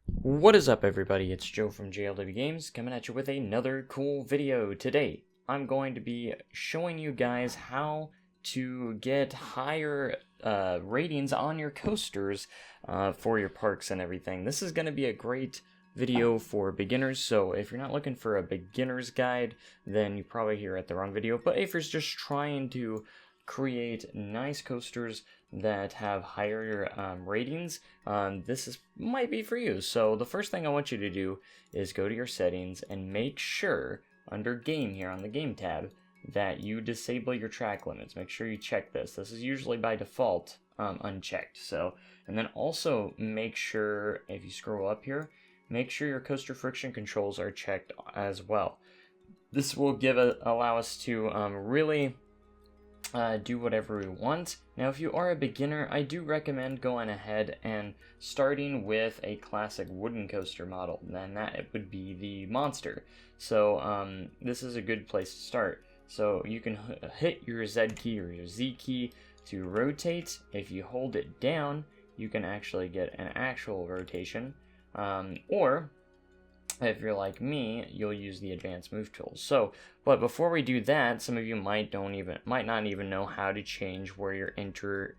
What is up, everybody? It's Joe from JLW Games coming at you with another cool video. Today, I'm going to be showing you guys how to get higher ratings on your coasters for your parks and everything. This is going to be a great video for beginners, so if you're not looking for a beginner's guide, then you're probably here at the wrong video. But if you're just trying to create nice coasters that have higher ratings, might be for you. So the first thing I want you to do is go to your settings and make sure under game here on the game tab that you disable your track limits. Make sure you check this. This is usually by default unchecked. And then also make sure, if you scroll up here, make sure your coaster friction controls are checked as well. This will allow us to really do whatever we want. Now, if you are a beginner, I do recommend going ahead and starting with a classic wooden coaster model. Then that would be the Monster. So this is a good place to start. So you can hit your Z key or your Z key to rotate. If you hold it down, you can actually get an actual rotation. Or if you're like me, you'll use the advanced move tools. But before we do that, some of you might not even know how to change where your entrance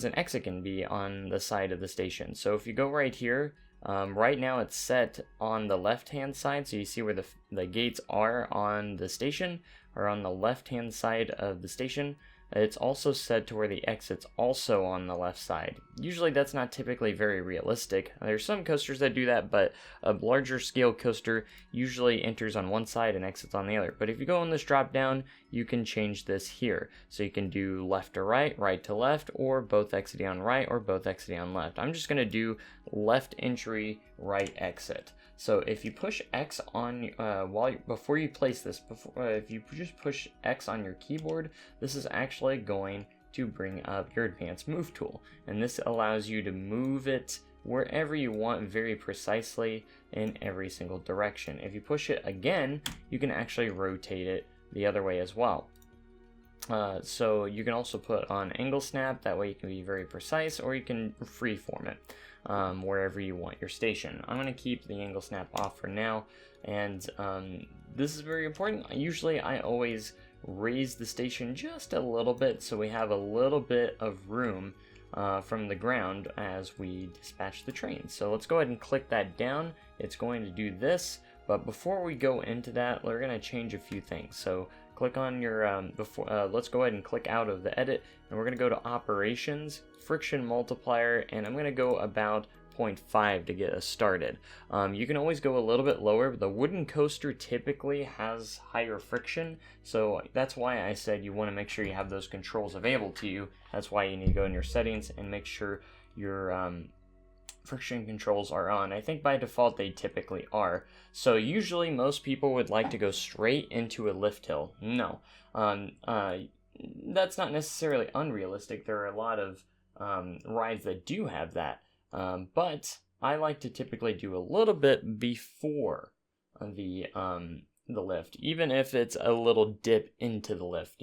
and exit can be on the side of the station. So if you go right here, right now it's set on the left-hand side, so you see where the gates are on the station, or on the left-hand side of the station. It's also set to where the exit's also on the left side. Usually that's not typically very realistic. There's some coasters that do that, but a larger scale coaster usually enters on one side and exits on the other. But if you go on this drop down, you can change this here. So you can do left to right, right to left, or both exiting on right or both exiting on left. I'm just going to do left entry, right exit. So if you push X on before you place this, if you just push X on your keyboard, this is actually going to bring up your advanced move tool, and this allows you to move it wherever you want very precisely in every single direction. If you push it again, you can actually rotate it the other way as well. So you can also put on angle snap, that way you can be very precise, or you can freeform it wherever you want your station. I'm going to keep the angle snap off for now, and this is very important. Usually I always raise the station just a little bit so we have a little bit of room from the ground as we dispatch the train. So let's go ahead and click that down. It's going to do this, but before we go into that, we're going to change a few things. So click on your let's go ahead and click out of the edit, and we're going to go to operations, friction multiplier, and I'm going to go about 0.5 to get us started. You can always go a little bit lower, but the wooden coaster typically has higher friction, so that's why I said you want to make sure you have those controls available to you. That's why you need to go in your settings and make sure your friction controls are on. I think by default they typically are. So usually most people would like to go straight into a lift hill. No, that's not necessarily unrealistic. There are a lot of rides that do have that, but I like to typically do a little bit before the lift, even if it's a little dip into the lift,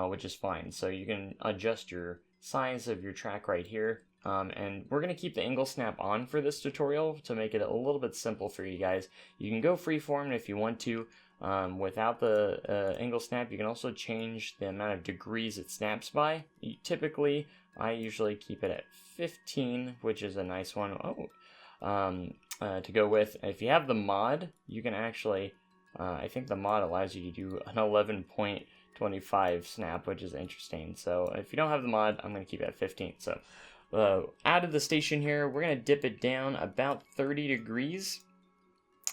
which is fine. So you can adjust your size of your track right here. And we're going to keep the angle snap on for this tutorial to make it a little bit simple for you guys. You can go freeform if you want to. Without the angle snap, you can also change the amount of degrees it snaps by. I usually keep it at 15, which is a nice one. To go with. If you have the mod, you can actually, I think the mod allows you to do an 11.25 snap, which is interesting. So if you don't have the mod, I'm going to keep it at 15. So out of the station here, we're going to dip it down about 30 degrees.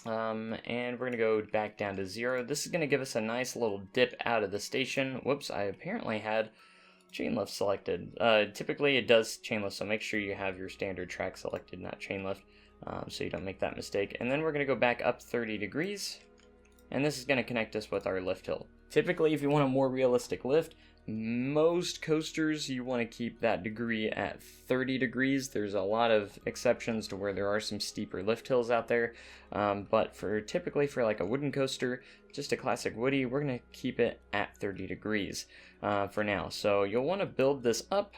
And we're going to go back down to 0. This is going to give us a nice little dip out of the station. Whoops, I apparently had chain lift selected. Typically it does chain lift, so make sure you have your standard track selected, not chain lift, so you don't make that mistake. And then we're going to go back up 30 degrees, and this is going to connect us with our lift hill. Typically, if you want a more realistic lift, most coasters you want to keep that degree at 30 degrees. There's a lot of exceptions to where there are some steeper lift hills out there, but typically for like a wooden coaster, just a classic woody, we're going to keep it at 30 degrees for now. So you'll want to build this up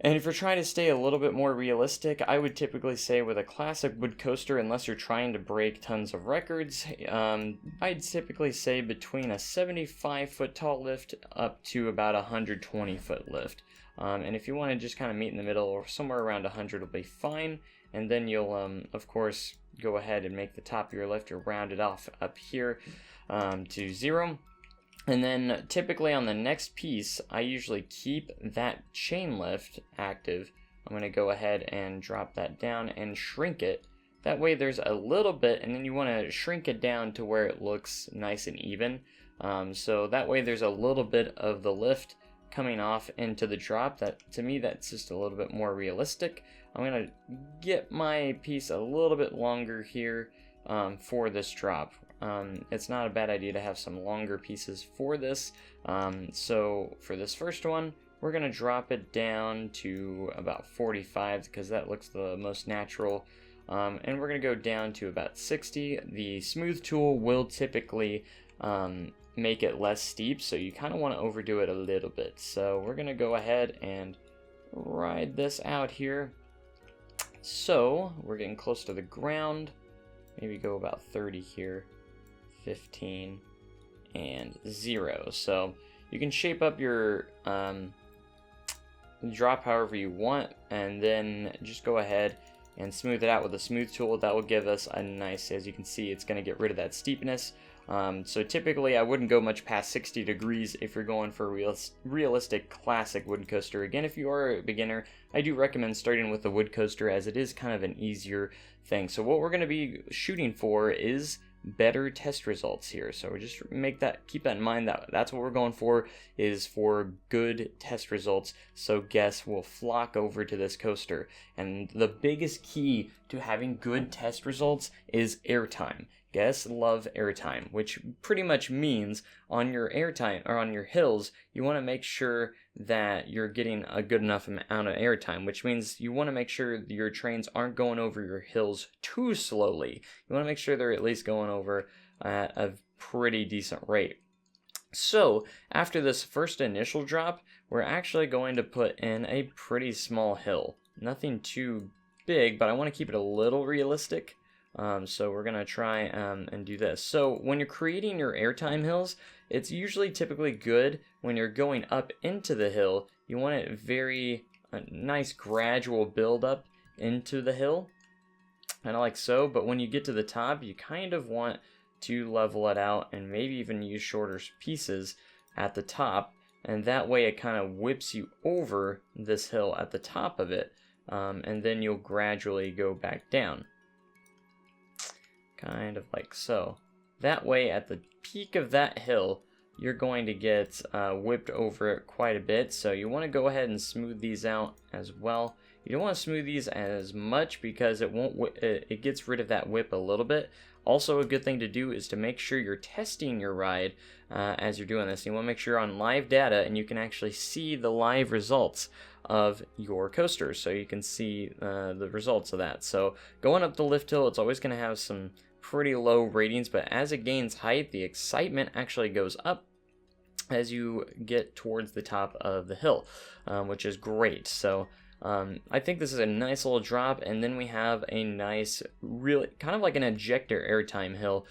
And if you're trying to stay a little bit more realistic, I would typically say with a classic wood coaster, unless you're trying to break tons of records, I'd typically say between a 75-foot tall lift up to about a 120-foot lift. And if you want to just kind of meet in the middle, or somewhere around 100 will be fine. And then you'll, of course, go ahead and make the top of your lift or round it off up here to 0. And then typically on the next piece, I usually keep that chain lift active. I'm going to go ahead and drop that down and shrink it. That way there's a little bit, and then you want to shrink it down to where it looks nice and even. So that way there's a little bit of the lift coming off into the drop. That, to me, that's just a little bit more realistic. I'm going to get my piece a little bit longer here for this drop. It's not a bad idea to have some longer pieces for this. So for this first one, we're going to drop it down to about 45 because that looks the most natural. And we're going to go down to about 60. The smooth tool will typically make it less steep, so you kind of want to overdo it a little bit. So we're going to go ahead and ride this out here. So we're getting close to the ground. Maybe go about 30 here. 15 and 0. So you can shape up your drop however you want, and then just go ahead and smooth it out with a smooth tool. That will give us a nice, as you can see, it's going to get rid of that steepness. So typically I wouldn't go much past 60 degrees if you're going for a realistic classic wood coaster. Again, if you are a beginner, I do recommend starting with the wood coaster, as it is kind of an easier thing. So what we're going to be shooting for is better test results here. So just keep that in mind, that that's what we're going for, is for good test results. So guests will flock over to this coaster. And the biggest key to having good test results is airtime. Guests love airtime, which pretty much means on your airtime or on your hills, you want to make sure that you're getting a good enough amount of airtime, which means you want to make sure your trains aren't going over your hills too slowly. You want to make sure they're at least going over at a pretty decent rate. So after this first initial drop, we're actually going to put in a pretty small hill. Nothing too big, but I want to keep it a little realistic. So we're going to try and do this. So when you're creating your airtime hills, it's usually typically good when you're going up into the hill. You want it very nice gradual build up into the hill, kind of like so. But when you get to the top, you kind of want to level it out and maybe even use shorter pieces at the top. And that way it kind of whips you over this hill at the top of it. And then you'll gradually go back down. Kind of like so. That way, at the peak of that hill, you're going to get whipped over it quite a bit. So you want to go ahead and smooth these out as well. You don't want to smooth these as much because it gets rid of that whip a little bit. Also, a good thing to do is to make sure you're testing your ride as you're doing this. You want to make sure you're on live data and you can actually see the live results of your coaster, so you can see the results of that. So going up the lift hill, it's always going to have some pretty low ratings, but as it gains height, the excitement actually goes up as you get towards the top of the hill, which is great. So I think this is a nice little drop, and then we have a nice, really kind of like an ejector airtime hill,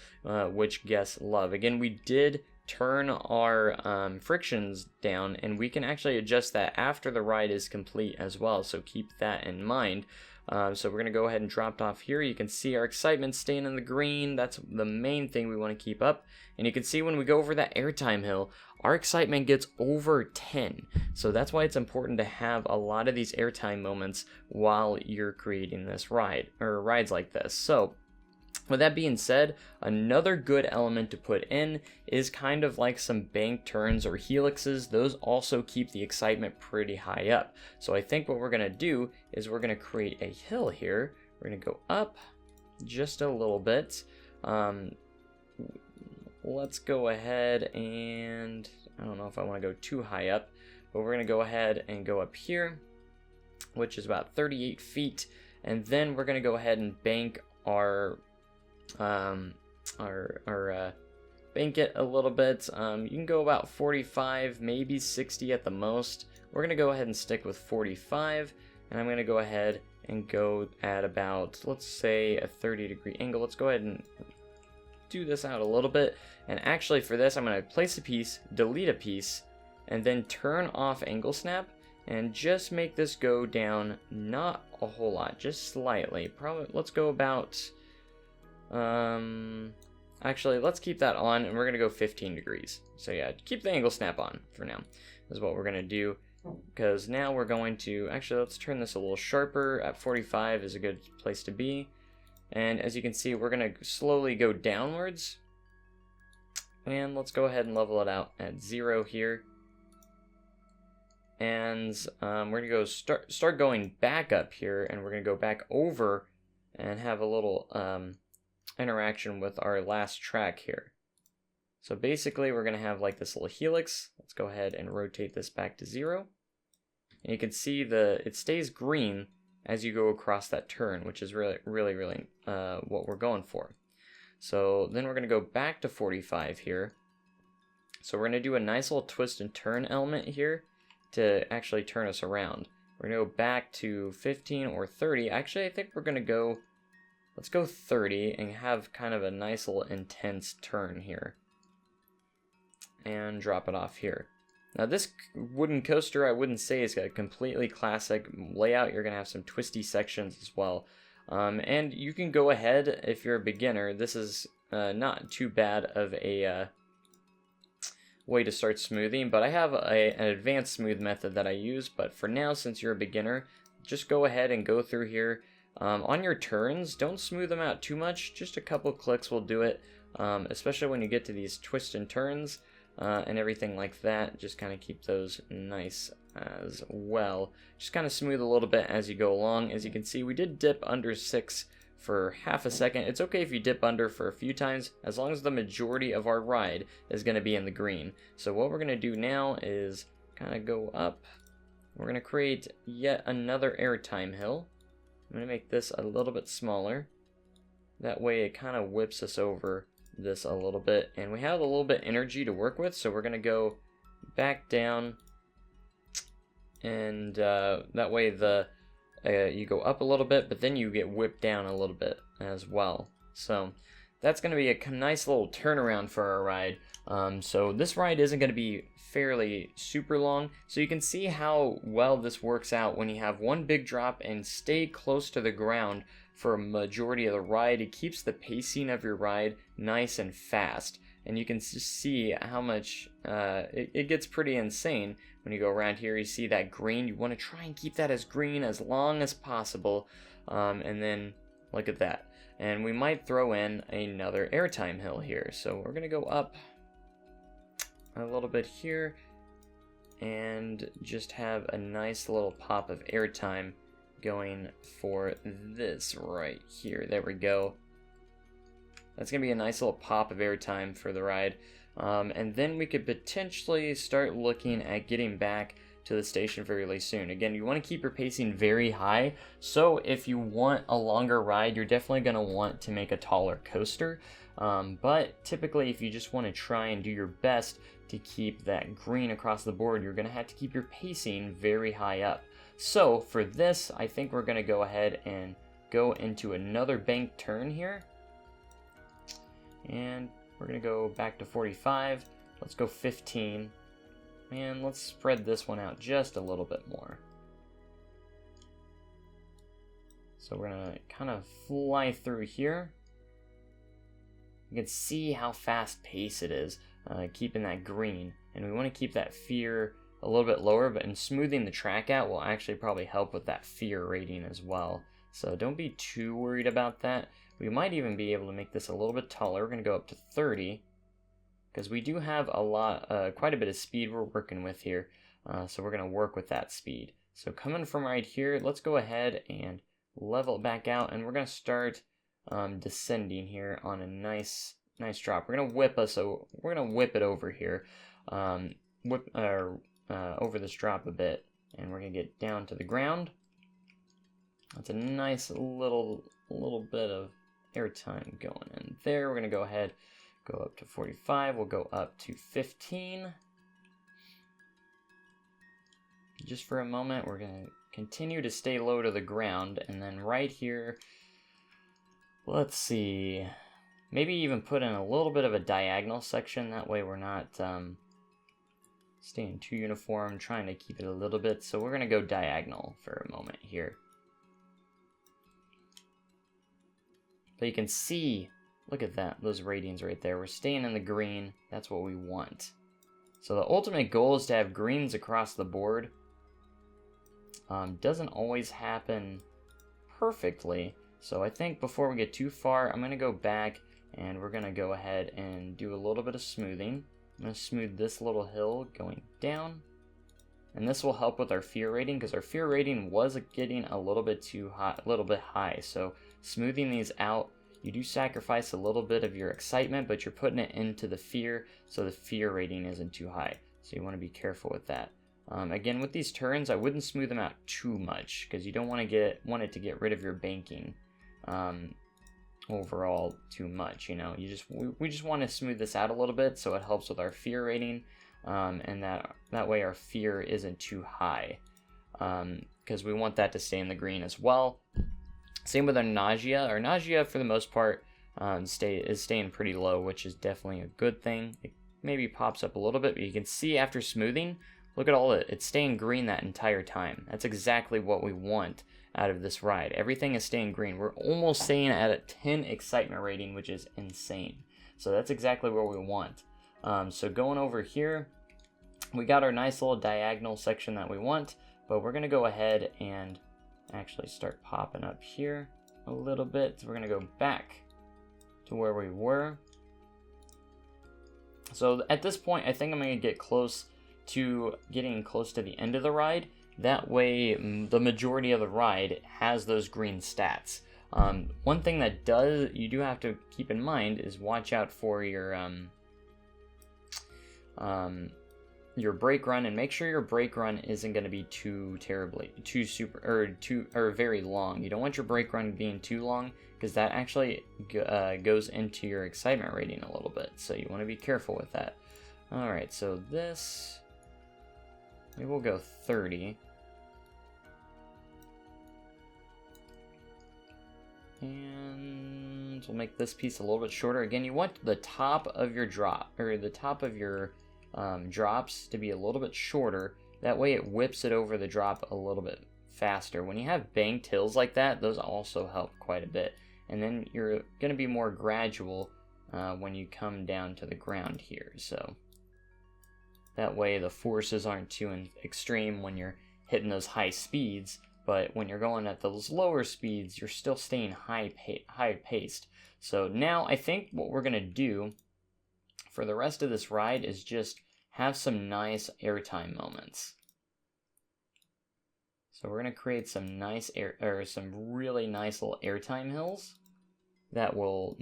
which guests love. Again, we did turn our frictions down, and we can actually adjust that after the ride is complete as well, so keep that in mind. So we're going to go ahead and drop off here. You can see our excitement staying in the green. That's the main thing we want to keep up. And you can see when we go over that airtime hill, our excitement gets over 10. So that's why it's important to have a lot of these airtime moments while you're creating this ride, or rides like this. So with that being said, another good element to put in is kind of like some bank turns or helixes. Those also keep the excitement pretty high up. So I think what we're going to do is we're going to create a hill here. We're going to go up just a little bit. Let's go ahead and, I don't know if I want to go too high up, but we're going to go ahead and go up here, which is about 38 feet. And then we're going to go ahead and bank our bank it a little bit. You can go about 45, maybe 60 at the most. we're going to go ahead and stick with 45, and I'm going to go ahead and go at about, let's say, a 30-degree angle. Let's go ahead and do this out a little bit, and actually for this I'm going to place a piece, delete a piece, and then turn off angle snap, and just make this go down not a whole lot, just slightly. Probably, let's go about, actually let's keep that on, and we're going to go 15 degrees. So yeah, keep the angle snap on for now, is what we're going to do. Because now we're going to, actually let's turn this a little sharper. At 45 is a good place to be. And as you can see, we're going to slowly go downwards. And let's go ahead and level it out at 0 here. And we're going to go start going back up here, and we're going to go back over and have a little interaction with our last track here. So basically we're going to have like this little helix. Let's go ahead and rotate this back to 0. And you can see it stays green as you go across that turn, which is really what we're going for. So then we're going to go back to 45 here. So we're going to do a nice little twist and turn element here to actually turn us around. We're going to go back to 15 or 30. Actually, I think we're going to go, let's go 30 and have kind of a nice little intense turn here. And drop it off here. Now this wooden coaster, I wouldn't say is a completely classic layout. You're going to have some twisty sections as well. And you can go ahead, if you're a beginner, this is not too bad of a way to start smoothing, but I have an advanced smooth method that I use. But for now, since you're a beginner, just go ahead and go through here. On your turns, don't smooth them out too much. Just a couple clicks will do it, especially when you get to these twists and turns. And everything like that, just kind of keep those nice as well. Just kind of smooth a little bit as you go along. As you can see, we did dip under 6 for half a second. It's okay if you dip under for a few times, as long as the majority of our ride is going to be in the green. So what we're going to do now is kind of go up. We're going to create yet another airtime hill. I'm going to make this a little bit smaller. That way it kind of whips us over this a little bit, and we have a little bit energy to work with, so we're gonna go back down, and that way you go up a little bit, but then you get whipped down a little bit as well. So that's gonna be a nice little turnaround for our ride. So this ride isn't gonna be fairly super long, so you can see how well this works out when you have one big drop and stay close to the ground for a majority of the ride. It keeps the pacing of your ride nice and fast, and you can just see how much it gets pretty insane when you go around here. You see that green, you want to try and keep that as green as long as possible, and then look at that. And we might throw in another airtime hill here, so we're gonna go up a little bit here and just have a nice little pop of airtime going for this right here. There we go. That's gonna be a nice little pop of airtime for the ride, and then we could potentially start looking at getting back to the station fairly soon. Again, you want to keep your pacing very high, so if you want a longer ride, you're definitely going to want to make a taller coaster, but typically if you just want to try and do your best to keep that green across the board, you're going to have to keep your pacing very high up. So for this, I think we're going to go ahead and go into another bank turn here, and we're going to go back to 45. Let's go 15, and let's spread this one out just a little bit more. So we're going to kind of fly through here. You can see how fast paced it is, keeping that green, and we want to keep that fear a little bit lower, but in smoothing the track out will actually probably help with that fear rating as well. So don't be too worried about that. We might even be able to make this a little bit taller. We're going to go up to 30, because we do have quite a bit of speed we're working with here. So we're going to work with that speed. So coming from right here, let's go ahead and level it back out, and we're going to start descending here on a nice drop. We're going to whip it over here, over this drop a bit, and we're going to get down to the ground. That's a nice little bit of airtime going in there. We're going to go ahead, go up to 45. We'll go up to 15. just for a moment, we're going to continue to stay low to the ground, and then right here, let's see, maybe even put in a little bit of a diagonal section. That way we're not staying too uniform, trying to keep it a little bit. So we're going to go diagonal for a moment here. But you can see, look at that, those ratings right there. We're staying in the green. That's what we want. So the ultimate goal is to have greens across the board. Doesn't always happen perfectly. So I think before we get too far, I'm going to go back and we're going to go ahead and do a little bit of smoothing. I'm going to smooth this little hill going down. And this will help with our fear rating, because our fear rating was getting a little bit too high, a little bit high. So smoothing these out, you do sacrifice a little bit of your excitement, but you're putting it into the fear, so the fear rating isn't too high. So you want to be careful with that. Again, with these turns, I wouldn't smooth them out too much, because you don't want it to get rid of your banking overall too much. You know, we just want to smooth this out a little bit, so it helps with our fear rating, and that way our fear isn't too high, because we want that to stay in the green as well. Same with our nausea. Our nausea, for the most part, is staying pretty low, which is definitely a good thing. It maybe pops up a little bit, but you can see after smoothing, look at all it. It's staying green that entire time. That's exactly what we want out of this ride. Everything is staying green. We're almost staying at a 10 excitement rating, which is insane. So that's exactly what we want. So going over here, we got our nice little diagonal section that we want, but we're going to go ahead and actually start popping up here a little bit. So we're going to go back to where we were. So at this point, I think I'm going to get getting close to the end of the ride. That way, the majority of the ride has those green stats. One thing that you do have to keep in mind is watch out for your brake run, and make sure your brake run isn't going to be very long. You don't want your brake run being too long, because that actually goes into your excitement rating a little bit. So you want to be careful with that. All right, so this, maybe we'll go 30. And we'll make this piece a little bit shorter. Again, you want the top of your drop, or the top of your drops, to be a little bit shorter. That way it whips it over the drop a little bit faster. When you have banked hills like that, those also help quite a bit. And then you're going to be more gradual when you come down to the ground here. So that way the forces aren't too extreme when you're hitting those high speeds. But when you're going at those lower speeds, you're still staying high paced. So now I think what we're going to do for the rest of this ride is just have some nice airtime moments. So we're going to create some nice some really nice little airtime hills that will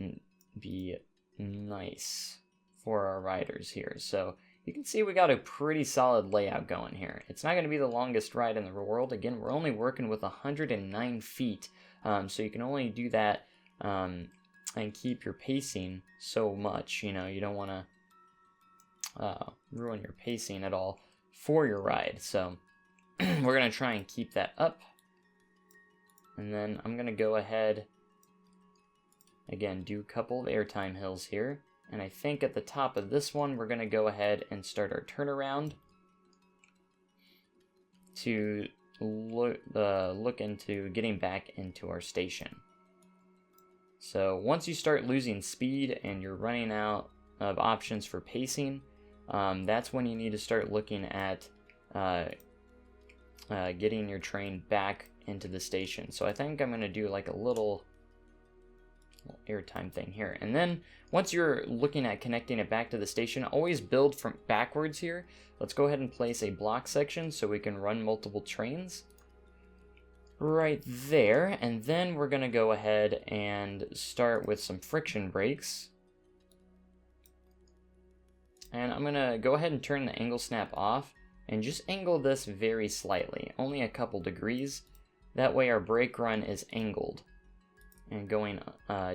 be nice for our riders here. So you can see we got a pretty solid layout going here. It's not going to be the longest ride in the world. Again, we're only working with 109 feet, so you can only do that and keep your pacing so much. You know, you don't want to ruin your pacing at all for your ride. So we're going to try and keep that up. And then I'm going to go ahead, again, do a couple of airtime hills here. And I think at the top of this one, we're going to go ahead and start our turnaround to look into getting back into our station. So once you start losing speed and you're running out of options for pacing, that's when you need to start looking at getting your train back into the station. So I think I'm going to do like a little airtime thing here. And then once you're looking at connecting it back to the station, always build from backwards here. Let's go ahead and place a block section so we can run multiple trains right there. And then we're going to go ahead and start with some friction brakes. And I'm going to go ahead and turn the angle snap off and just angle this very slightly, only a couple degrees. That way our brake run is angled and going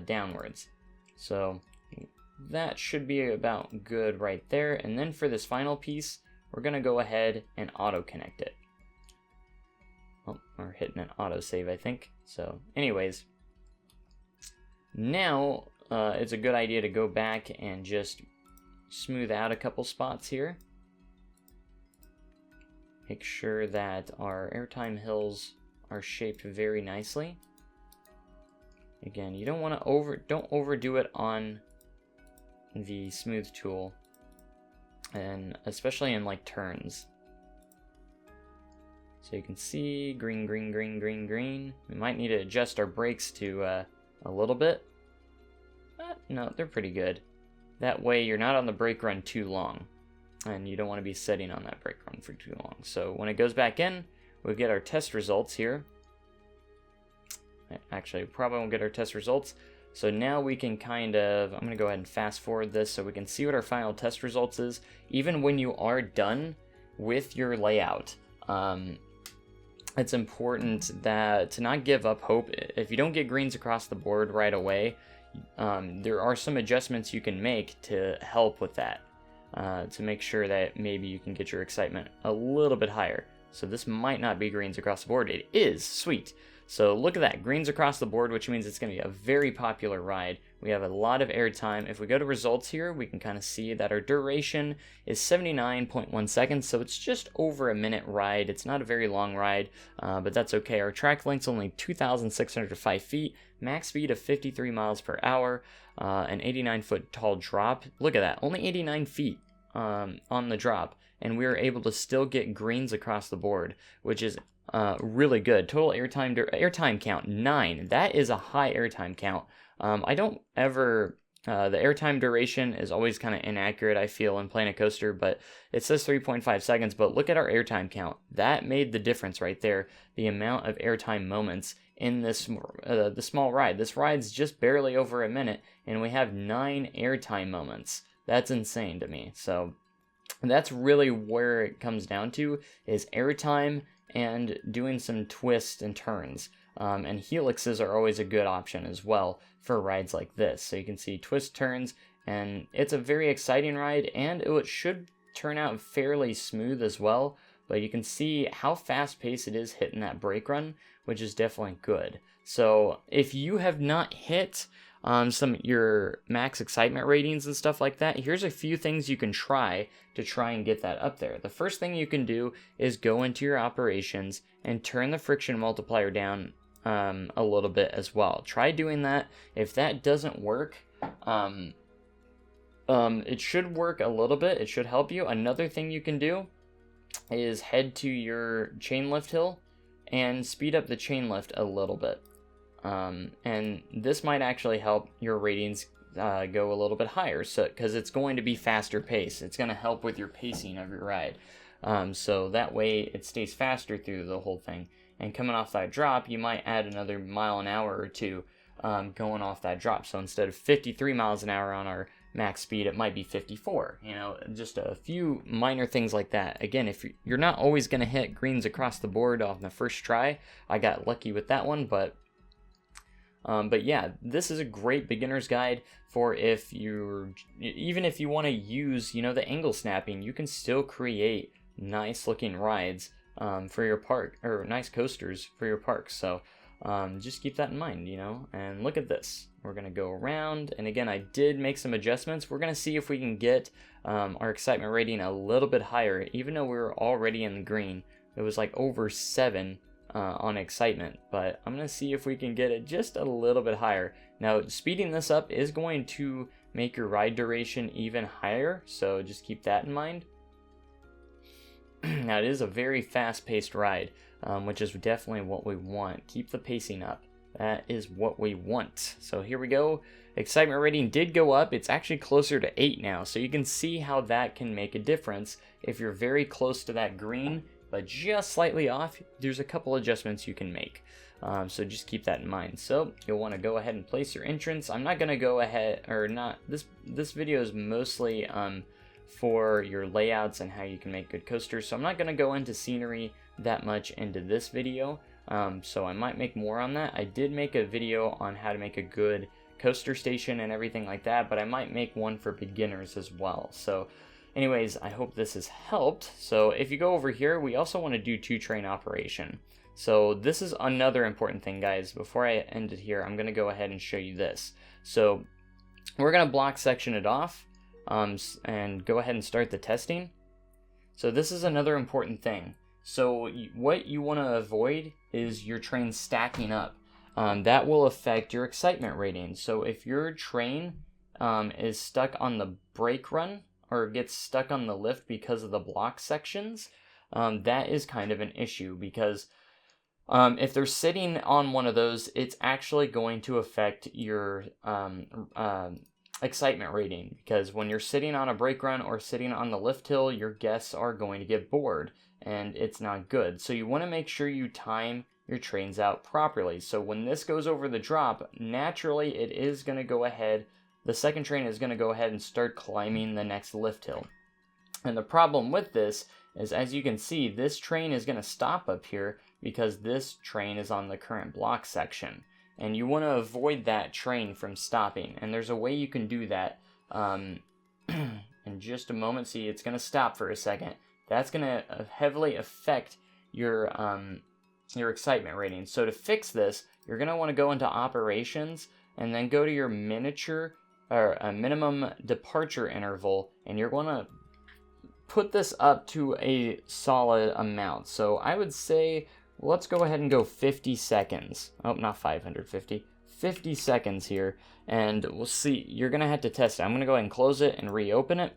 downwards. So that should be about good right there. And then for this final piece, we're going to go ahead and auto connect it. or hitting an autosave, I think. So anyways, now it's a good idea to go back and just smooth out a couple spots here. Make sure that our airtime hills are shaped very nicely. Again, you don't want to don't overdo it on the smooth tool, and especially in like turns. So you can see green, green, green, green, green. We might need to adjust our brakes to a little bit. But no, they're pretty good. That way you're not on the brake run too long, and you don't want to be sitting on that brake run for too long. So when it goes back in, we'll get our test results here. Actually, probably won't get our test results. So now we can kind of, I'm going to go ahead and fast forward this so we can see what our final test results is, even when you are done with your layout. It's important that to not give up hope. If you don't get greens across the board right away, there are some adjustments you can make to help with that, to make sure that maybe you can get your excitement a little bit higher. So this might not be greens across the board. It is, sweet. So look at that, greens across the board, which means it's going to be a very popular ride. We have a lot of airtime. If we go to results here, we can kind of see that our duration is 79.1 seconds, so it's just over a minute ride. It's not a very long ride, but that's okay. Our track length's only 2,605 feet, max speed of 53 miles per hour, an 89-foot tall drop. Look at that, only 89 feet on the drop, and we were able to still get greens across the board, which is really good. Total airtime count 9. That is a high airtime count. I don't ever the airtime duration is always kind of inaccurate, I feel, in playing a coaster, but it says 3.5 seconds. But look at our airtime count. That made the difference right there. The amount of airtime moments in this the small ride. This ride's just barely over a minute, and we have 9 airtime moments. That's insane to me. So that's really where it comes down to, is airtime and doing some twists and turns. And helixes are always a good option as well for rides like this. So you can see twist turns, and it's a very exciting ride, and it should turn out fairly smooth as well. But you can see how fast paced it is hitting that brake run, which is definitely good. So if you have not hit your max excitement ratings and stuff like that, here's a few things you can try and get that up there. The first thing you can do is go into your operations and turn the friction multiplier down a little bit as well. Try doing that. If that doesn't work, it should work a little bit. It should help you. Another thing you can do is head to your chain lift hill and speed up the chain lift a little bit. And this might actually help your ratings go a little bit higher, so because it's going to be faster pace. It's going to help with your pacing of your ride, so that way it stays faster through the whole thing. And coming off that drop, you might add another mile an hour or two going off that drop. So instead of 53 miles an hour on our max speed, it might be 54. You know, just a few minor things like that. Again, if you're not always going to hit greens across the board on the first try, I got lucky with that one, but yeah, this is a great beginner's guide for even if you want to use, the angle snapping, you can still create nice looking rides for your park, or nice coasters for your park. So just keep that in mind, and look at this. We're going to go around, and again, I did make some adjustments. We're going to see if we can get our excitement rating a little bit higher, even though we were already in the green. It was like over 7 on excitement, but I'm going to see if we can get it just a little bit higher. Now, speeding this up is going to make your ride duration even higher, so just keep that in mind. Now, it is a very fast-paced ride, which is definitely what we want. Keep the pacing up. That is what we want. So here we go. Excitement rating did go up. It's actually closer to 8 now, so you can see how that can make a difference. If you're very close to that green, but just slightly off, there's a couple adjustments you can make. So just keep that in mind. So you'll want to go ahead and place your entrance. I'm not going to go ahead, or not, this video is mostly for your layouts and how you can make good coasters. So I'm not going to go into scenery that much into this video. So I might make more on that. I did make a video on how to make a good coaster station and everything like that, but I might make one for beginners as well. So anyways, I hope this has helped. So if you go over here, we also want to do 2-train operation. So this is another important thing, guys. Before I end it here, I'm going to go ahead and show you this. So we're going to block section it off and go ahead and start the testing. So this is another important thing. So what you want to avoid is your train stacking up. That will affect your excitement rating. So if your train is stuck on the brake run or gets stuck on the lift because of the block sections, that is kind of an issue, because if they're sitting on one of those, it's actually going to affect your excitement rating, because when you're sitting on a brake run or sitting on the lift hill, your guests are going to get bored, and it's not good. So you want to make sure you time your trains out properly. So when this goes over the drop, naturally it is going to go ahead, the second train is going to go ahead and start climbing the next lift hill. And the problem with this is, as you can see, this train is going to stop up here because this train is on the current block section. And you want to avoid that train from stopping. And there's a way you can do that. In just a moment, see, it's going to stop for a second. That's going to heavily affect your excitement rating. So to fix this, you're going to want to go into operations and then go to your miniature or a minimum departure interval, and you're going to put this up to a solid amount. So I would say, let's go ahead and go 50 seconds. Oh, not 550. 50 seconds here. And we'll see. You're going to have to test it. I'm going to go ahead and close it and reopen it.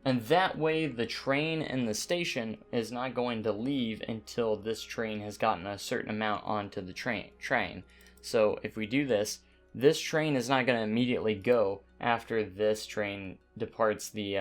And that way the train and the station is not going to leave until this train has gotten a certain amount onto the train. So if we do this, this train is not going to immediately go after this train departs the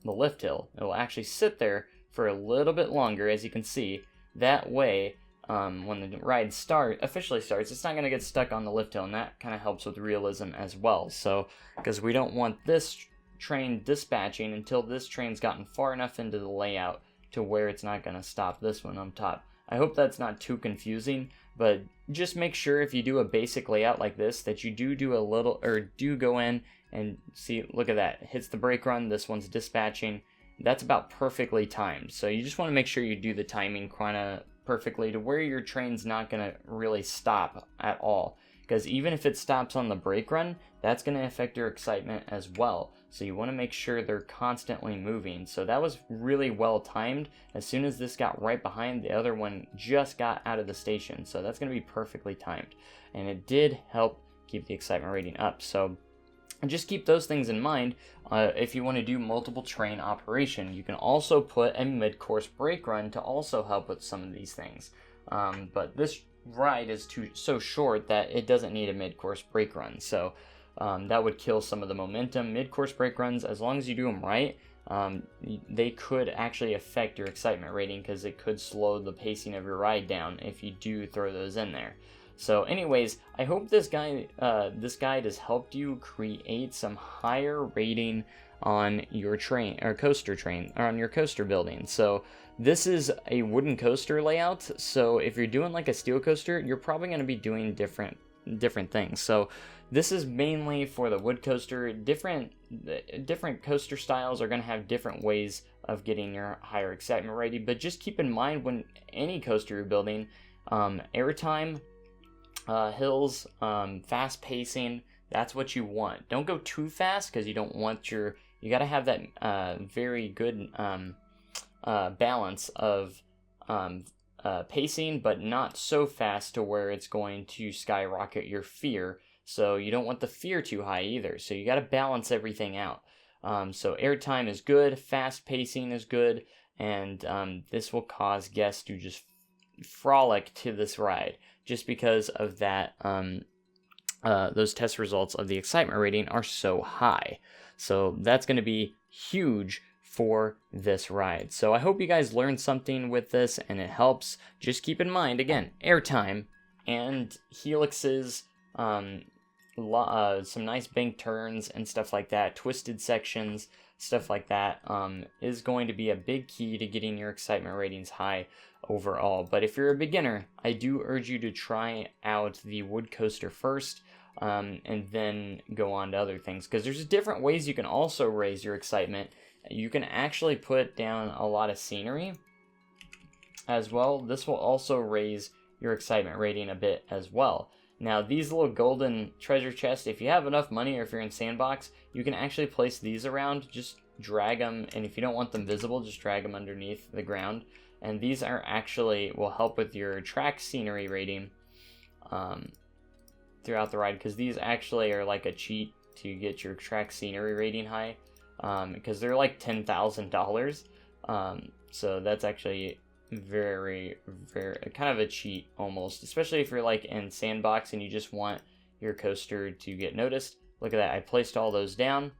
lift hill. It will actually sit there for a little bit longer, as you can see. That way, when the ride officially starts, it's not going to get stuck on the lift hill, and that kind of helps with realism as well. So, because we don't want this train dispatching until this train's gotten far enough into the layout to where it's not going to stop this one on top. I hope that's not too confusing, but just make sure if you do a basic layout like this that you do a little, or do go in and see, look at that, it hits the brake run, this one's dispatching. That's about perfectly timed. So you just want to make sure you do the timing kind of perfectly to where your train's not going to really stop at all. Because even if it stops on the brake run, that's going to affect your excitement as well. So you want to make sure they're constantly moving. So that was really well timed. As soon as this got right behind, the other one just got out of the station. So that's going to be perfectly timed. And it did help keep the excitement rating up. So just keep those things in mind. If you want to do multiple train operation, you can also put a mid-course brake run to also help with some of these things. But this ride is so short that it doesn't need a mid-course brake run. So that would kill some of the momentum. Mid-course brake runs, as long as you do them right, they could actually affect your excitement rating, because it could slow the pacing of your ride down if you do throw those in there. So anyways, I hope this guide has helped you create some higher rating on your train or coaster train, or on your coaster building. So this is a wooden coaster layout. So if you're doing like a steel coaster, you're probably going to be doing different things. So this is mainly for the wood coaster. Different coaster styles are going to have different ways of getting your higher excitement rating. But just keep in mind, when any coaster you're building, airtime, hills, fast pacing, that's what you want. Don't go too fast, because you don't want you got to have that very good balance of pacing, but not so fast to where it's going to skyrocket your fear. So you don't want the fear too high either. So you got to balance everything out. So airtime is good, fast pacing is good, and this will cause guests to just frolic to this ride, just because of that. Those test results of the excitement rating are so high. So that's going to be huge for this ride. So I hope you guys learned something with this and it helps. Just keep in mind, again, airtime and helixes, some nice bank turns and stuff like that, twisted sections, stuff like that, is going to be a big key to getting your excitement ratings high overall. But if you're a beginner, I do urge you to try out the wood coaster first, and then go on to other things, because there's different ways you can also raise your excitement. You can actually put down a lot of scenery as well, this will also raise your excitement rating a bit as well. Now, these little golden treasure chests, if you have enough money or if you're in Sandbox, you can actually place these around. Just drag them, and if you don't want them visible, just drag them underneath the ground. And these are actually will help with your track scenery rating throughout the ride, because these actually are like a cheat to get your track scenery rating high, because they're like $10,000. So that's actually very kind of a cheat almost, especially if you're like in Sandbox and you just want your coaster to get noticed. Look at that, I placed all those down,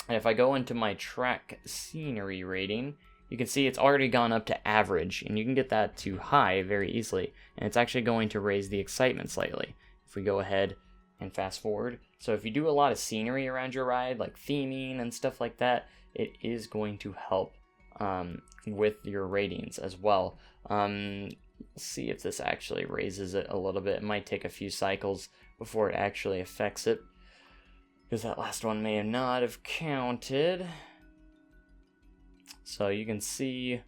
and if I go into my track scenery rating, you can see it's already gone up to average, and you can get that to high very easily, and it's actually going to raise the excitement slightly if we go ahead and fast forward. So if you do a lot of scenery around your ride, like theming and stuff like that, it is going to help with your ratings as well. Let's see if this actually raises it a little bit. It might take a few cycles before it actually affects it, because that last one may not have counted. So you can see,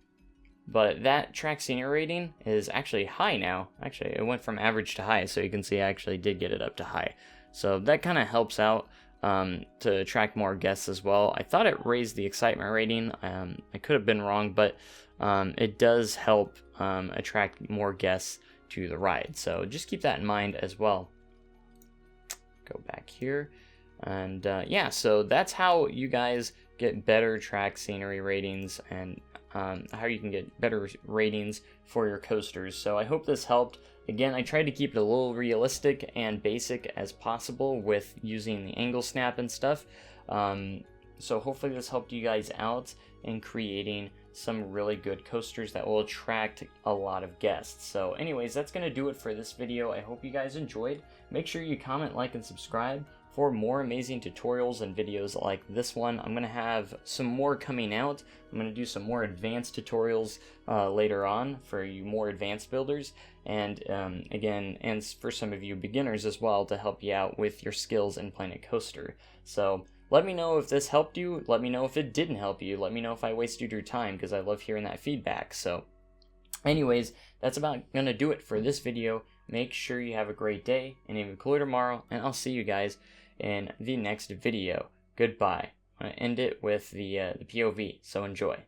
but that track scenery rating is actually high now. Actually, it went from average to high, so you can see I actually did get it up to high. So that kind of helps out to attract more guests as well. I thought it raised the excitement rating. I could have been wrong, but it does help attract more guests to the ride. So just keep that in mind as well. Go back here. And yeah, so that's how you guys get better track scenery ratings, and how you can get better ratings for your coasters. So I hope this helped. Again, I tried to keep it a little realistic and basic as possible with using the angle snap and stuff. So hopefully this helped you guys out in creating some really good coasters that will attract a lot of guests. So anyways, that's going to do it for this video. I hope you guys enjoyed. Make sure you comment, like, and subscribe for more amazing tutorials and videos like this one. I'm going to have some more coming out. I'm going to do some more advanced tutorials later on for you more advanced builders, and again, and for some of you beginners as well, to help you out with your skills in Planet Coaster. So let me know if this helped you. Let me know if it didn't help you. Let me know if I wasted your time, because I love hearing that feedback. So anyways, that's about going to do it for this video. Make sure you have a great day and even cooler tomorrow, and I'll see you guys in the next video. Goodbye. I'm going to end it with the POV, so enjoy.